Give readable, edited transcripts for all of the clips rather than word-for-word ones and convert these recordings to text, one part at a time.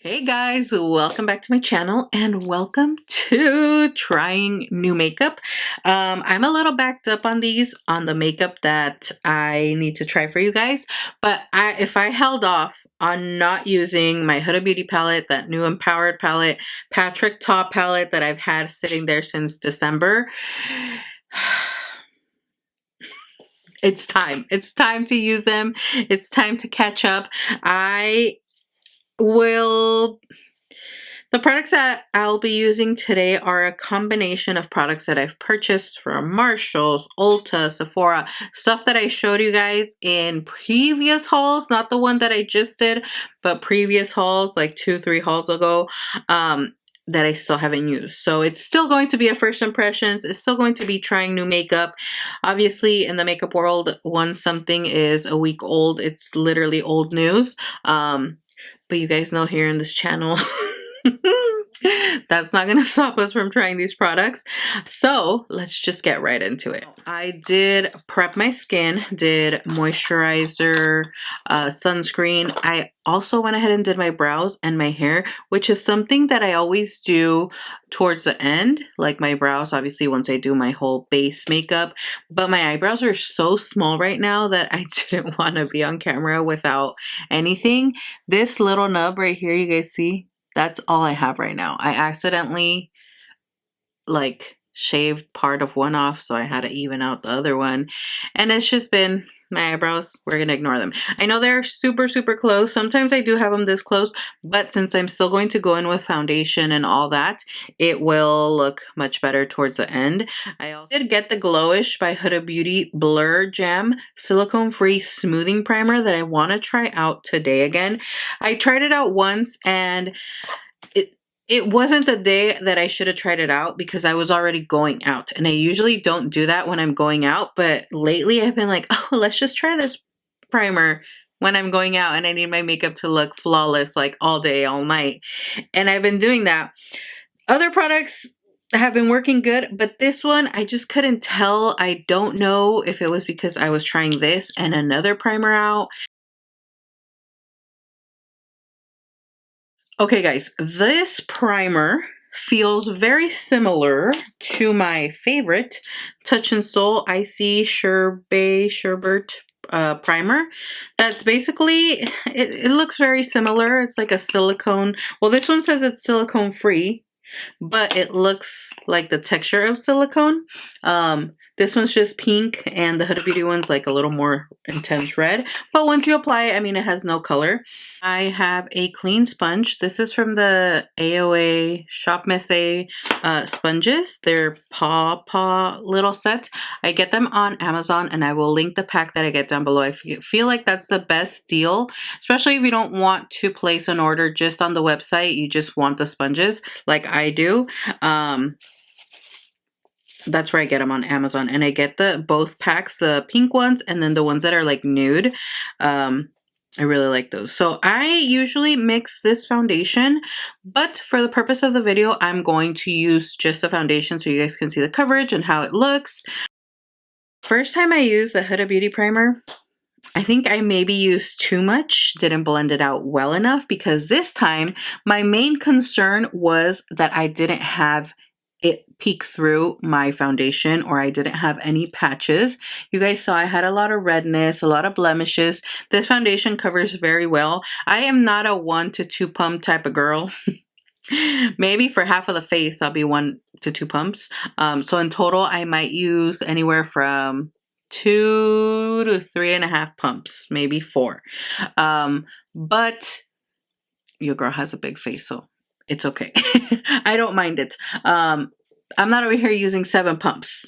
Hey guys, welcome back to my channel and welcome to trying new makeup. I'm a little backed up on the makeup that I need to try for you guys, but if I held off on not using my Huda Beauty palette, that new Empowered palette, Patrick Ta palette that I've had sitting there since December, it's time. It's time to use them. It's time to catch up. The products that I'll be using today are a combination of products that I've purchased from Marshalls, Ulta, Sephora, stuff that I showed you guys in previous hauls, not the one that I just did, but previous hauls, like 2-3 hauls ago, that I still haven't used. So it's still going to be a first impressions. It's still going to be trying new makeup. Obviously, in the makeup world, once something is a week old, it's literally old news. But you guys know here in this channel, that's not going to stop us from trying these products. So let's just get right into it. I did prep my skin, did moisturizer, sunscreen. I also went ahead and did my brows and my hair, which is something that I always do towards the end, like my brows, obviously, once I do my whole base makeup. But my eyebrows are so small right now that I didn't want to be on camera without anything. This little nub right here, you guys see? That's all I have right now. I accidentally shaved part of one off, so I had to even out the other one. And it's just been my eyebrows. We're gonna ignore them. I know they're super close. Sometimes I do have them this close, but since I'm still going to go in with foundation and all that, it will look much better towards the end. I also did get the Glowish by Huda Beauty Blur Gem silicone free smoothing primer that I want to try out today again. I tried it out once and it wasn't the day that I should have tried it out because I was already going out. And I usually don't do that when I'm going out. But lately I've been like, oh, let's just try this primer when I'm going out and I need my makeup to look flawless like all day, all night. And I've been doing that. Other products have been working good, but this one I just couldn't tell. I don't know if it was because I was trying this and another primer out. Okay guys, this primer feels very similar to my favorite Touch in Soul Icy Sherbet primer. That's basically, it looks very similar. It's like a silicone. Well, this one says it's silicone free, but it looks like the texture of silicone. This one's just pink and the Huda Beauty one's like a little more intense red. But once you apply it, I mean, it has no color. I have a clean sponge. This is from the AOA Shop Miss A sponges. They're paw little set. I get them on Amazon and I will link the pack that I get down below. I feel like that's the best deal, especially if you don't want to place an order just on the website. You just want the sponges like I do. That's where I get them on Amazon, and I get both packs, the pink ones and then the ones that are like nude. I really like those. So I usually mix this foundation, but for the purpose of the video, I'm going to use just the foundation so you guys can see the coverage and how it looks. First time I used the Huda Beauty primer, I think I maybe used too much, didn't blend it out well enough, because this time my main concern was that I didn't have it peek through my foundation, or I didn't have any patches. You guys saw I had a lot of redness, a lot of blemishes. This foundation covers very well. I am not a 1 to 2 pump type of girl. Maybe for half of the face I'll be 1 to 2 pumps. So in total I might use anywhere from 2 to 3.5 pumps, maybe 4. But your girl has a big face, so it's okay. I don't mind it. I'm not over here using 7 pumps.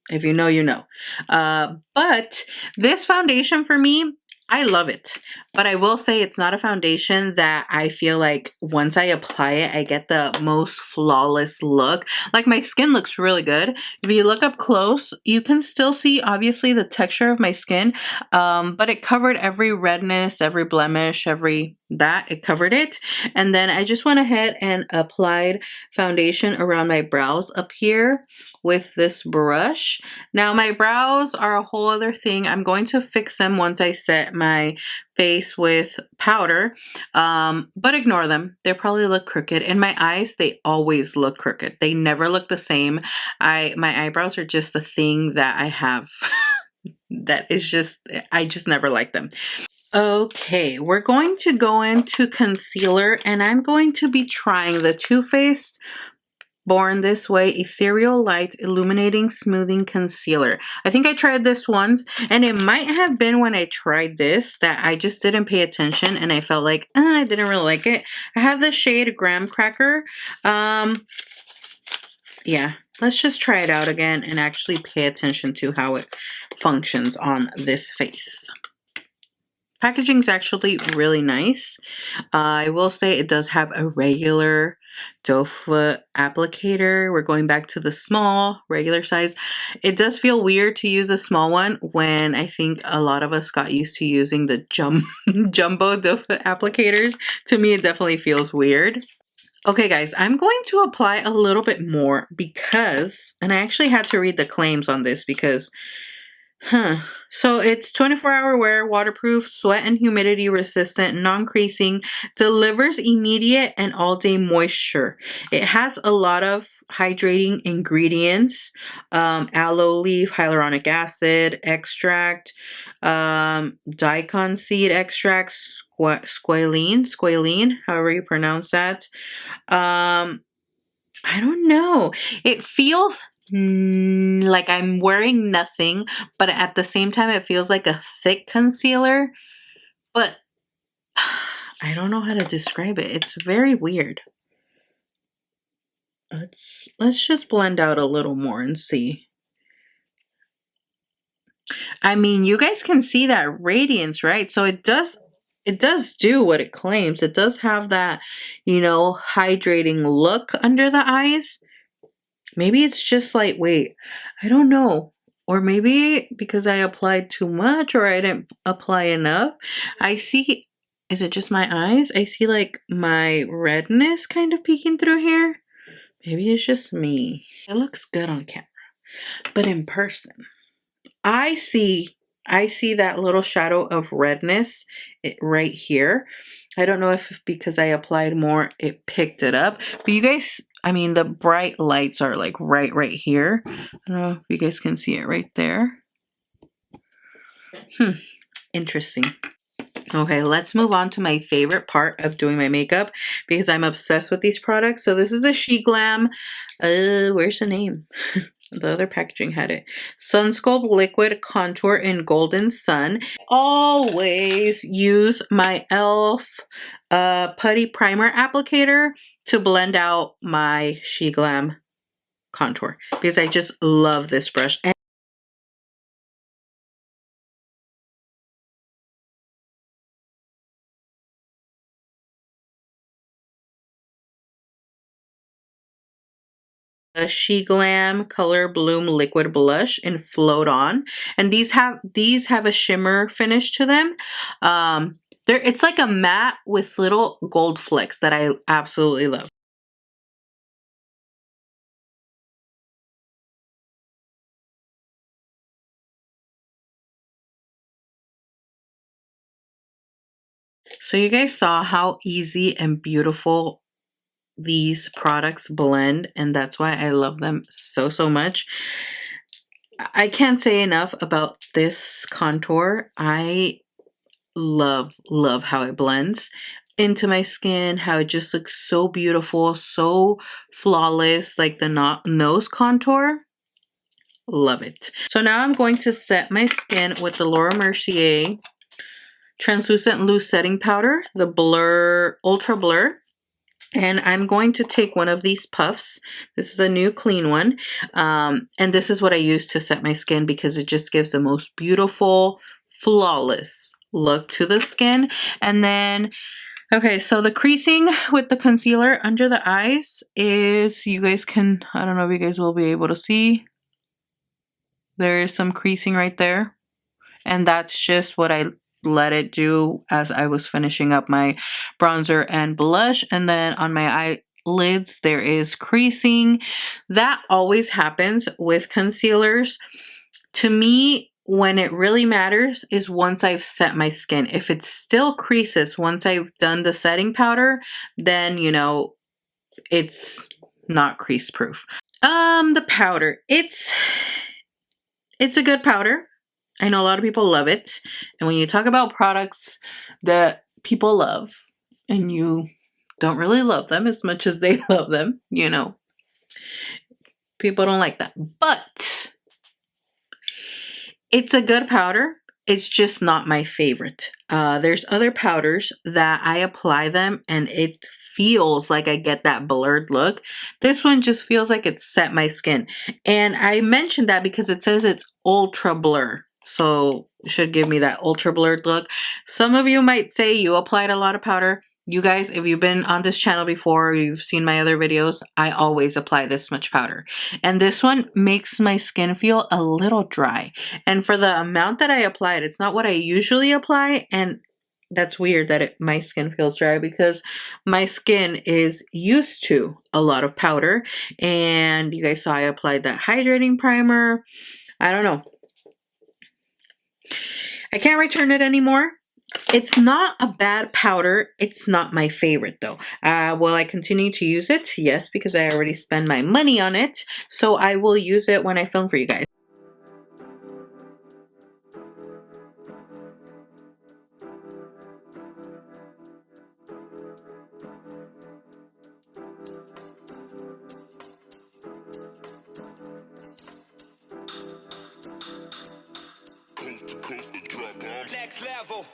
If you know, you know. But this foundation for me, I love it. But I will say it's not a foundation that I feel like once I apply it, I get the most flawless look. Like, my skin looks really good. If you look up close, you can still see obviously the texture of my skin. But it covered every redness, every blemish, it covered it. And then I just went ahead and applied foundation around my brows up here with this brush. Now my brows are a whole other thing. I'm going to fix them once I set my face with powder, but ignore them. They probably look crooked. In my eyes, they always look crooked. They never look the same. My eyebrows are just a thing that I have that is just, I just never like them. Okay, we're going to go into concealer, and I'm going to be trying the Too Faced Born This Way Ethereal Light Illuminating Smoothing Concealer. I think I tried this once, and it might have been when I tried this that I just didn't pay attention, and I felt like, I didn't really like it. I have the shade Graham Cracker. Yeah, let's just try it out again and actually pay attention to how it functions on this face. Packaging is actually really nice. I will say it does have a regular doe foot applicator. We're going back to the small, regular size. It does feel weird to use a small one when I think a lot of us got used to using the jumbo doe foot applicators. To me, it definitely feels weird. Okay, guys, I'm going to apply a little bit more because, and I actually had to read the claims on this because so it's 24-hour wear, waterproof, sweat and humidity resistant, non-creasing, delivers immediate and all-day moisture. It has a lot of hydrating ingredients, aloe leaf, hyaluronic acid extract, daikon seed extract, squalene, however you pronounce that. I don't know. It feels like I'm wearing nothing, but at the same time it feels like a thick concealer, but I don't know how to describe it. It's very weird. Let's just blend out a little more and see. I mean, you guys can see that radiance, right? So it does do what it claims. It does have that, hydrating look under the eyes. Maybe it's just lightweight. I don't know. Or maybe because I applied too much or I didn't apply enough. I see, is it just my eyes? I see like my redness kind of peeking through here. Maybe it's just me. It looks good on camera. But in person, I see that little shadow of redness right here. I don't know if because I applied more, it picked it up. But you guys, I mean, the bright lights are like right here. I don't know if you guys can see it right there. Interesting. Okay, let's move on to my favorite part of doing my makeup because I'm obsessed with these products. So this is a SheGlam. Where's the name? The other packaging had it. Sunsculpt Liquid Contour in Golden Sun. Always use my e.l.f. Putty Primer Applicator to blend out my SheGlam contour because I just love this brush. And a SheGlam Color Bloom Liquid Blush in Float On, and these have a shimmer finish to them. It's like a matte with little gold flecks that I absolutely love. So you guys saw how easy and beautiful these products blend, and that's why I love them so much. I can't say enough about this contour. I love how it blends into my skin, how it just looks so beautiful, so flawless, like the nose contour. Love it. So now I'm going to set my skin with the Laura Mercier Translucent Loose Setting Powder, the Ultra Blur. And I'm going to take one of these puffs. This is a new clean one. And this is what I use to set my skin because it just gives the most beautiful, flawless look to the skin. And then, okay, so the creasing with the concealer under the eyes is, you guys can, I don't know if you guys will be able to see. There is some creasing right there. And that's just what I let it do as I was finishing up my bronzer and blush. And then on my eyelids there is creasing. That always happens with concealers. To me, when it really matters is once I've set my skin. If it still creases once I've done the setting powder, then, you know, it's not crease proof. The powder. It's a good powder. I know a lot of people love it. And when you talk about products that people love and you don't really love them as much as they love them, you know, people don't like that. But it's a good powder. It's just not my favorite. There's other powders that I apply them and it feels like I get that blurred look. This one just feels like it set my skin. And I mentioned that because it says it's ultra blur. So it should give me that ultra blurred look. Some of you might say you applied a lot of powder. You guys, if you've been on this channel before, you've seen my other videos, I always apply this much powder. And this one makes my skin feel a little dry. And for the amount that I applied, it's not what I usually apply. And that's weird that my skin feels dry because my skin is used to a lot of powder. And you guys saw I applied that hydrating primer. I don't know. I can't return it anymore. It's not a bad powder. It's not my favorite though. Will I continue to use it? Yes, because I already spent my money on it. So I will use it when I film for you guys. Next level.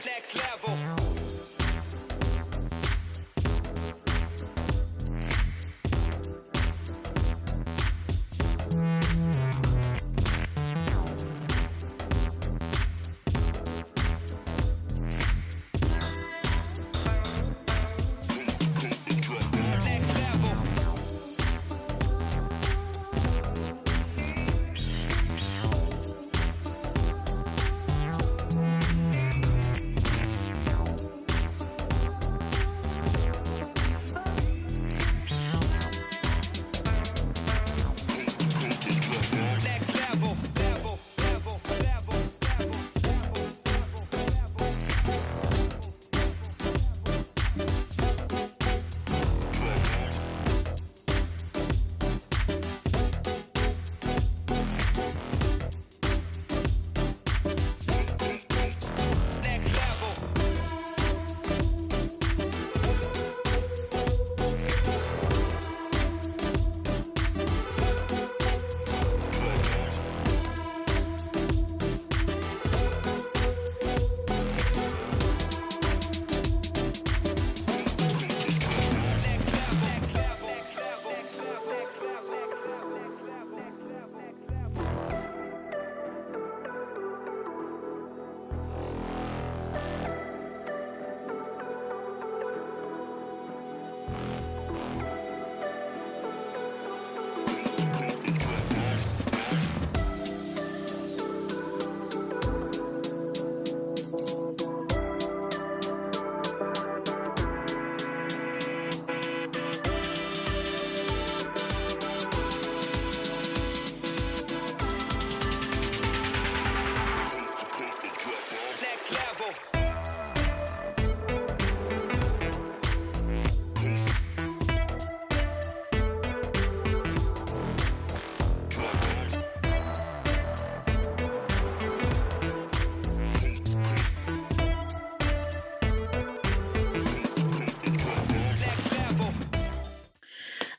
Next level.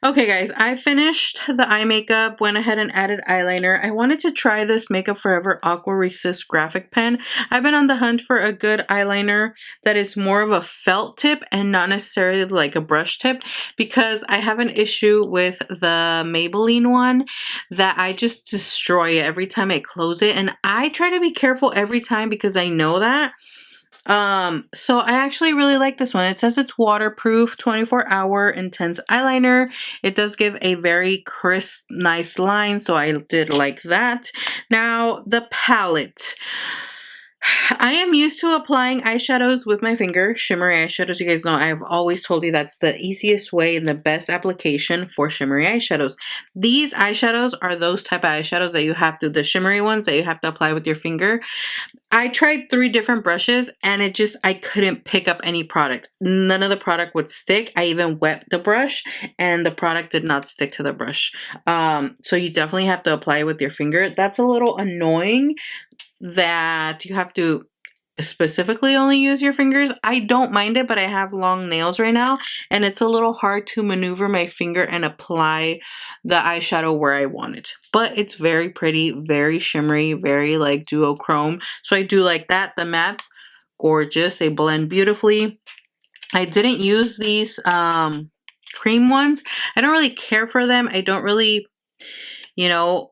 Okay guys, I finished the eye makeup, went ahead and added eyeliner. I wanted to try this Makeup Forever Aqua Resist graphic pen. I've been on the hunt for a good eyeliner that is more of a felt tip and not necessarily like a brush tip, because I have an issue with the Maybelline one that I just destroy it every time I close it. And I try to be careful every time because I know that. So I actually really like this one. It says it's waterproof, 24-hour intense eyeliner. It does give a very crisp, nice line, so I did like that. Now, the palette. I am used to applying eyeshadows with my finger, shimmery eyeshadows. You guys know I've always told you that's the easiest way and the best application for shimmery eyeshadows. These eyeshadows are those type of eyeshadows that you have to, the shimmery ones that you have to apply with your finger. I tried 3 different brushes and I couldn't pick up any product. None of the product would stick. I even wet the brush and the product did not stick to the brush. So you definitely have to apply it with your finger. That's a little annoying that you have to specifically only use your fingers. I don't mind it, but I have long nails right now and it's a little hard to maneuver my finger and apply the eyeshadow where I want it. But it's very pretty, very shimmery, very like duochrome. So I do like that. The mattes, gorgeous. They blend beautifully. I didn't use these cream ones. I don't really care for them. I don't really, you know,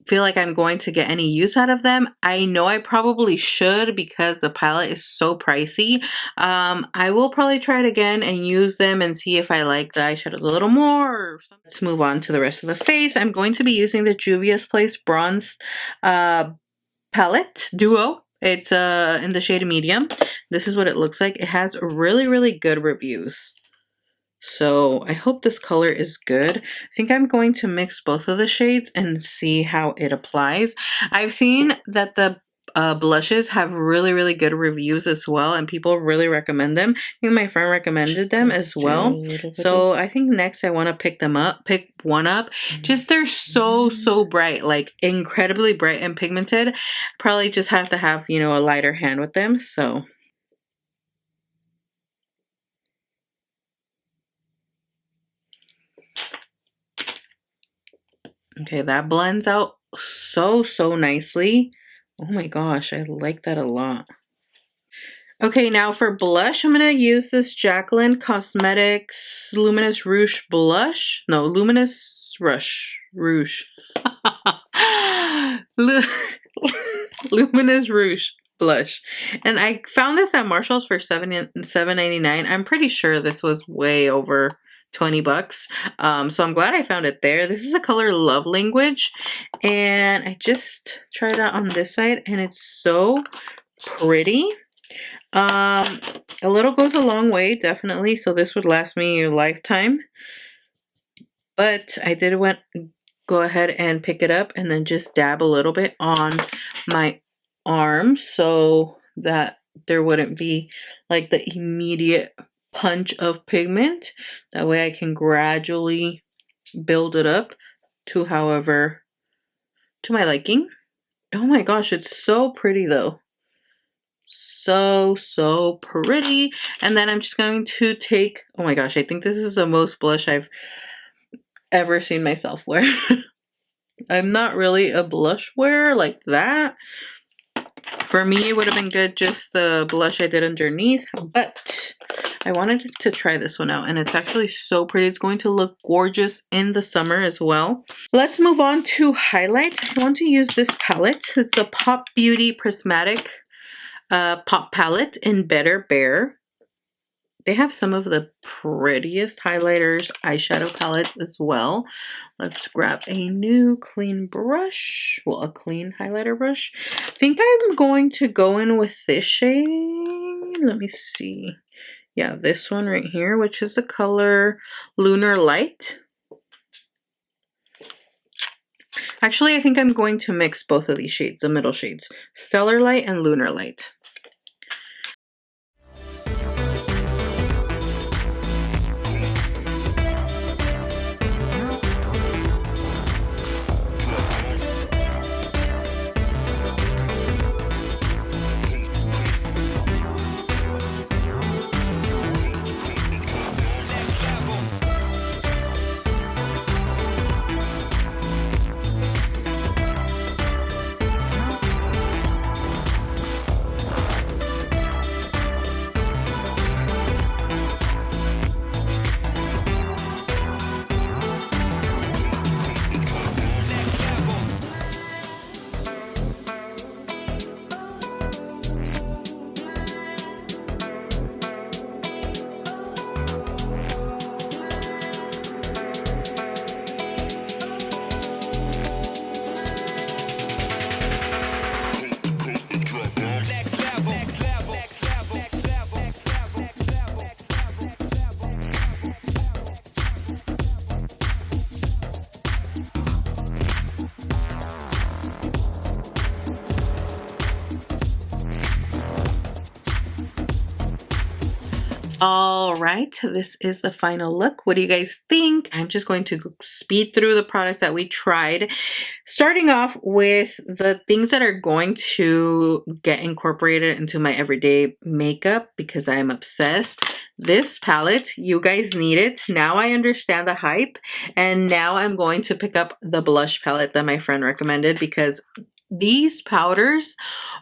feel like I'm going to get any use out of them. I know I probably should because the palette is so pricey. I will probably try it again and use them and see if I like the eyeshadows a little more. Let's move on to the rest of the face. I'm going to be using the Juvia's Place Bronze Palette Duo. It's in the shade medium. This is what it looks like. It has really, really good reviews. So I hope this color is good. I think I'm going to mix both of the shades and see how it applies. I've seen that the blushes have really, really good reviews as well, and people really recommend them. I think my friend recommended them as well. So I think next I want to pick one up. Just they're so bright, like incredibly bright and pigmented. Probably just have to have, you know, a lighter hand with them. So okay, that blends out so nicely. Oh my gosh, I like that a lot. Okay, now for blush, I'm going to use this Jaclyn Cosmetics Luminous Rouge Blush. No, Luminous Rouge. Luminous Rouge Blush. And I found this at Marshall's for $7.99. I'm pretty sure this was way over 20 bucks. So I'm glad I found it there. This is a color Love Language, and I just tried it out on this side and it's so pretty. A little goes a long way, definitely. So this would last me a lifetime. But I did go ahead and pick it up and then just dab a little bit on my arms so that there wouldn't be like the immediate punch of pigment. That way I can gradually build it up to my liking. Oh my gosh, it's so pretty though. So pretty. And then I'm just going to take, oh my gosh, I think this is the most blush I've ever seen myself wear. I'm not really a blush wearer like that. For me, it would have been good just the blush I did underneath, but I wanted to try this one out, and it's actually so pretty. It's going to look gorgeous in the summer as well. Let's move on to highlight. I want to use this palette. It's a Pop Beauty Prismatic Pop Palette in Better Bare. They have some of the prettiest highlighters, eyeshadow palettes as well. Let's grab a new clean brush. Well, a clean highlighter brush. I think I'm going to go in with this shade. Let me see. Yeah, this one right here, which is the color Lunar Light. Actually, I think I'm going to mix both of these shades, the middle shades. Stellar Light and Lunar Light. All right, this is the final look. What do you guys think? I'm just going to speed through the products that we tried, starting off with the things that are going to get incorporated into my everyday makeup because I am obsessed. This palette, you guys need it. Now I understand the hype, and now I'm going to pick up the blush palette that my friend recommended because these powders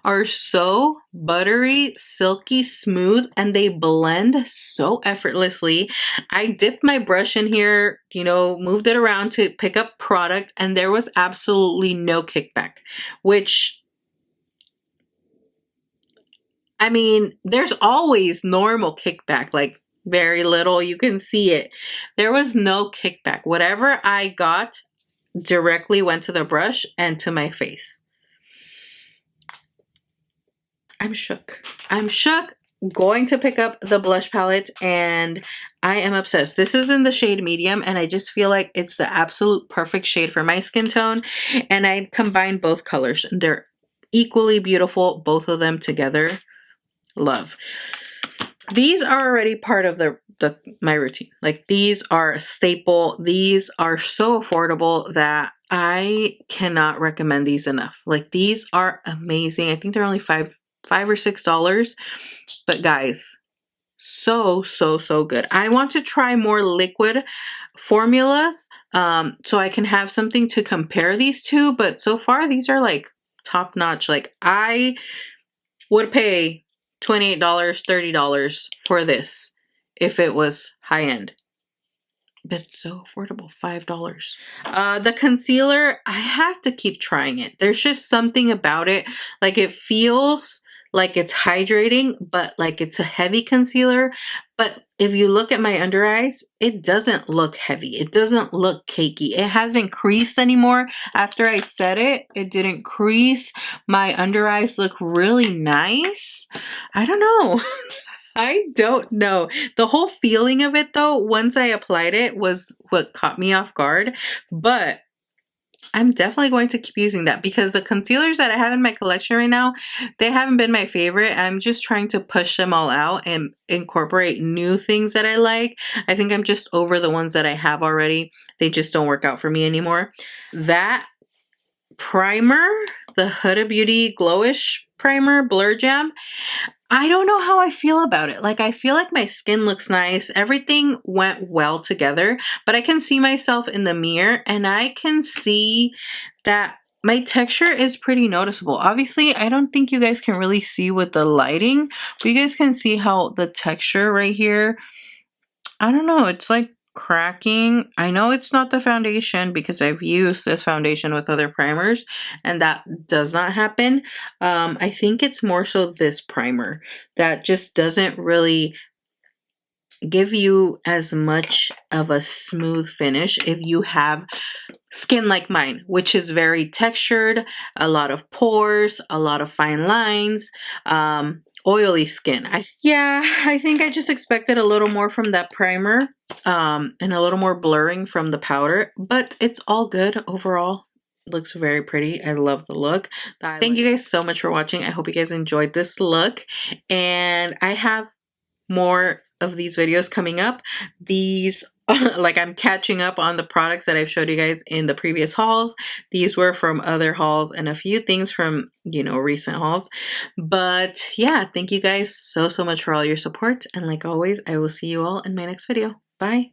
are so buttery, silky smooth, and they blend so effortlessly. I dipped my brush in here, you know, moved it around to pick up product, and there was absolutely no kickback, which, I mean, there's always normal kickback, like very little, you can see it. There was no kickback. Whatever I got directly went to the brush and to my face. I'm shook. I'm shook. Going to pick up the blush palette and I am obsessed. This is in the shade medium and I just feel like it's the absolute perfect shade for my skin tone, and I combined both colors. They're equally beautiful, both of them together. Love. These are already part of my routine. Like, these are a staple. These are so affordable that I cannot recommend these enough. Like, these are amazing. I think they're only $5 or $6, but guys, so good. I want to try more liquid formulas so I can have something to compare these to, but so far these are like top notch. Like, I would pay $28, $30 for this if it was high end. But it's so affordable, $5. The concealer, I have to keep trying it. There's just something about it. Like, it feels like it's hydrating, but like it's a heavy concealer. But if you look at my under eyes, it doesn't look heavy. It doesn't look cakey. It hasn't creased anymore. After I set it, it didn't crease. My under eyes look really nice. I don't know. I don't know. The whole feeling of it though, once I applied it, was what caught me off guard. But I'm definitely going to keep using that because the concealers that I have in my collection right now, they haven't been my favorite. I'm just trying to push them all out and incorporate new things that I like. I think I'm just over the ones that I have already. They just don't work out for me anymore. That primer, the Huda Beauty Glowish primer, Blur Jam, I don't know how I feel about it. Like, I feel like my skin looks nice. Everything went well together, but I can see myself in the mirror and I can see that my texture is pretty noticeable. Obviously, I don't think you guys can really see with the lighting, but you guys can see how the texture right here, I don't know, it's like cracking. I know it's not the foundation because I've used this foundation with other primers and that does not happen. I think it's more so this primer that just doesn't really give you as much of a smooth finish if you have skin like mine, which is very textured, a lot of pores, a lot of fine lines, oily skin. I think I just expected a little more from that primer and a little more blurring from the powder, but it's all good overall. It looks very pretty. I love the look. Thank you guys so much for watching. I hope you guys enjoyed this look, and I have more of these videos coming up. These like, I'm catching up on the products that I've showed you guys in the previous hauls. These were from other hauls and a few things from, you know, recent hauls. But yeah, thank you guys so much for all your support. And like always, I will see you all in my next video. Bye.